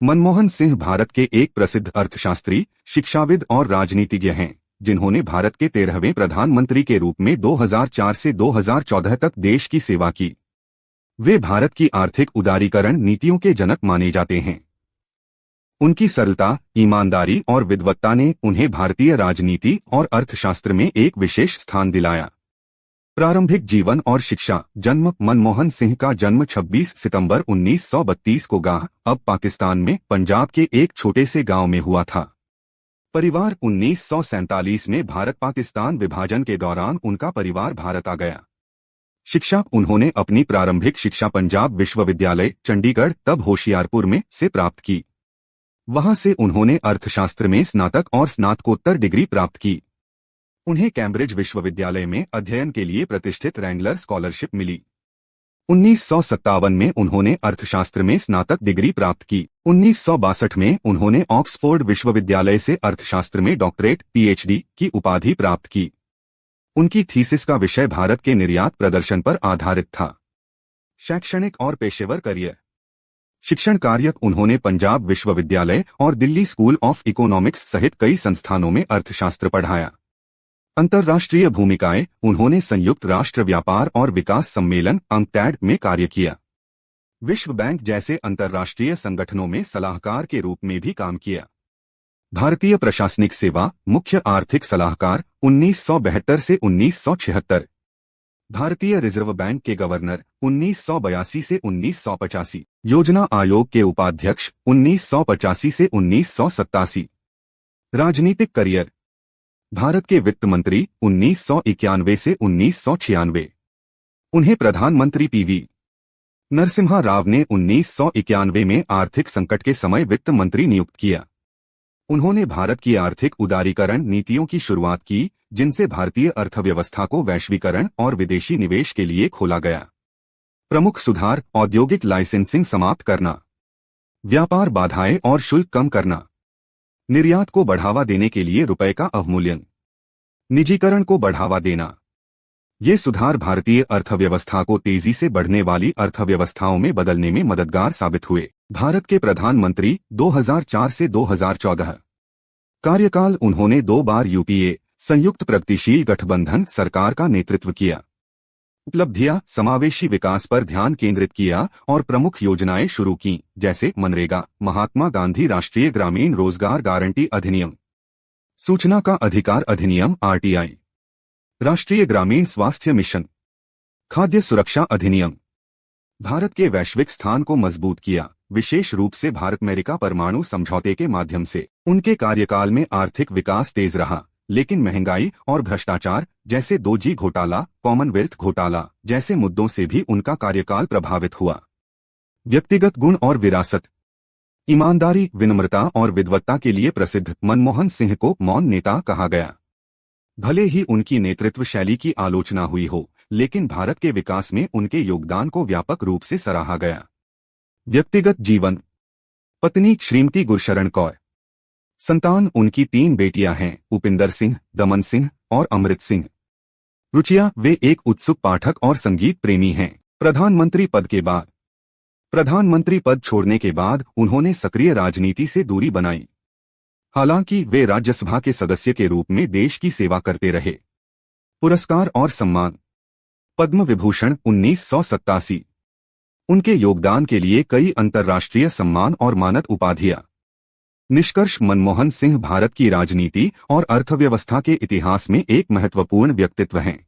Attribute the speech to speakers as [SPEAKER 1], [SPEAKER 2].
[SPEAKER 1] मनमोहन सिंह भारत के एक प्रसिद्ध अर्थशास्त्री, शिक्षाविद और राजनीतिज्ञ हैं, जिन्होंने भारत के 13वें प्रधानमंत्री के रूप में 2004 से 2014 तक देश की सेवा की। वे भारत की आर्थिक उदारीकरण नीतियों के जनक माने जाते हैं। उनकी सरलता, ईमानदारी और विद्वत्ता ने उन्हें भारतीय राजनीति और अर्थशास्त्र में एक विशेष स्थान दिलाया। प्रारंभिक जीवन और शिक्षा। जन्म। मनमोहन सिंह का जन्म 26 सितंबर 1932 को गाह, अब पाकिस्तान में पंजाब के एक छोटे से गांव में हुआ था। परिवार। 1947 में भारत पाकिस्तान विभाजन के दौरान उनका परिवार भारत आ गया। शिक्षा। उन्होंने अपनी प्रारंभिक शिक्षा पंजाब विश्वविद्यालय, चंडीगढ़ तब होशियारपुर में से प्राप्त की। वहां से उन्होंने अर्थशास्त्र में स्नातक और स्नातकोत्तर डिग्री प्राप्त की। उन्हें कैम्ब्रिज विश्वविद्यालय में अध्ययन के लिए प्रतिष्ठित रैंगलर स्कॉलरशिप मिली। 1957 में उन्होंने अर्थशास्त्र में स्नातक डिग्री प्राप्त की। 1962 में उन्होंने ऑक्सफोर्ड विश्वविद्यालय से अर्थशास्त्र में डॉक्टरेट (पीएचडी) की उपाधि प्राप्त की। उनकी थीसिस का विषय भारत के निर्यात प्रदर्शन पर आधारित था। शैक्षणिक और पेशेवर करियर। शिक्षण कार्य। उन्होंने पंजाब विश्वविद्यालय और दिल्ली स्कूल ऑफ इकोनॉमिक्स सहित कई संस्थानों में अर्थशास्त्र पढ़ाया। अंतर्राष्ट्रीय भूमिकाएं। उन्होंने संयुक्त राष्ट्र व्यापार और विकास सम्मेलन (UNCTAD) में कार्य किया। विश्व बैंक जैसे अंतर्राष्ट्रीय संगठनों में सलाहकार के रूप में भी काम किया। भारतीय प्रशासनिक सेवा। मुख्य आर्थिक सलाहकार 1972 से 1976। भारतीय रिजर्व बैंक के गवर्नर 1982 से 1985। योजना आयोग के उपाध्यक्ष 1985 से 1987। राजनीतिक करियर। भारत के वित्त मंत्री 1991 से 1996। उन्हें प्रधानमंत्री पीवी नरसिम्हा राव ने 1991 में आर्थिक संकट के समय वित्त मंत्री नियुक्त किया। उन्होंने भारत की आर्थिक उदारीकरण नीतियों की शुरुआत की, जिनसे भारतीय अर्थव्यवस्था को वैश्वीकरण और विदेशी निवेश के लिए खोला गया। प्रमुख सुधार। औद्योगिक लाइसेंसिंग समाप्त करना, व्यापार बाधाएं और शुल्क कम करना, निर्यात को बढ़ावा देने के लिए रुपए का अवमूल्यन, निजीकरण को बढ़ावा देना। ये सुधार भारतीय अर्थव्यवस्था को तेजी से बढ़ने वाली अर्थव्यवस्थाओं में बदलने में मददगार साबित हुए। भारत के प्रधानमंत्री 2004 से 2014। कार्यकाल। उन्होंने 2 बार यूपीए संयुक्त प्रगतिशील गठबंधन सरकार का नेतृत्व किया। उपलब्धियां। समावेशी विकास पर ध्यान केंद्रित किया और प्रमुख योजनाएं शुरू की, जैसे मनरेगा, महात्मा गांधी राष्ट्रीय ग्रामीण रोजगार गारंटी अधिनियम, सूचना का अधिकार अधिनियम (आरटीआई), राष्ट्रीय ग्रामीण स्वास्थ्य मिशन, खाद्य सुरक्षा अधिनियम। भारत के वैश्विक स्थान को मजबूत किया, विशेष रूप से भारत-अमेरिका परमाणु समझौते के माध्यम से। उनके कार्यकाल में आर्थिक विकास तेज रहा, लेकिन महंगाई और भ्रष्टाचार जैसे 2G घोटाला, कॉमनवेल्थ घोटाला जैसे मुद्दों से भी उनका कार्यकाल प्रभावित हुआ। व्यक्तिगत गुण और विरासत। ईमानदारी, विनम्रता और विद्वत्ता के लिए प्रसिद्ध मनमोहन सिंह को मौन नेता कहा गया। भले ही उनकी नेतृत्व शैली की आलोचना हुई हो, लेकिन भारत के विकास में उनके योगदान को व्यापक रूप से सराहा गया। व्यक्तिगत जीवन। पत्नी श्रीमती गुरशरण कौर। संतान। उनकी 3 बेटियां हैं, उपिंदर सिंह, दमन सिंह और अमृत सिंह। रुचियां। वे एक उत्सुक पाठक और संगीत प्रेमी हैं। प्रधानमंत्री पद के बाद। प्रधानमंत्री पद छोड़ने के बाद उन्होंने सक्रिय राजनीति से दूरी बनाई। हालांकि वे राज्यसभा के सदस्य के रूप में देश की सेवा करते रहे। पुरस्कार और सम्मान। पद्म विभूषण 1987। उनके योगदान के लिए कई अंतर्राष्ट्रीय सम्मान और मानद उपाधियां। निष्कर्ष। मनमोहन सिंह भारत की राजनीति और अर्थव्यवस्था के इतिहास में एक महत्वपूर्ण व्यक्तित्व हैं।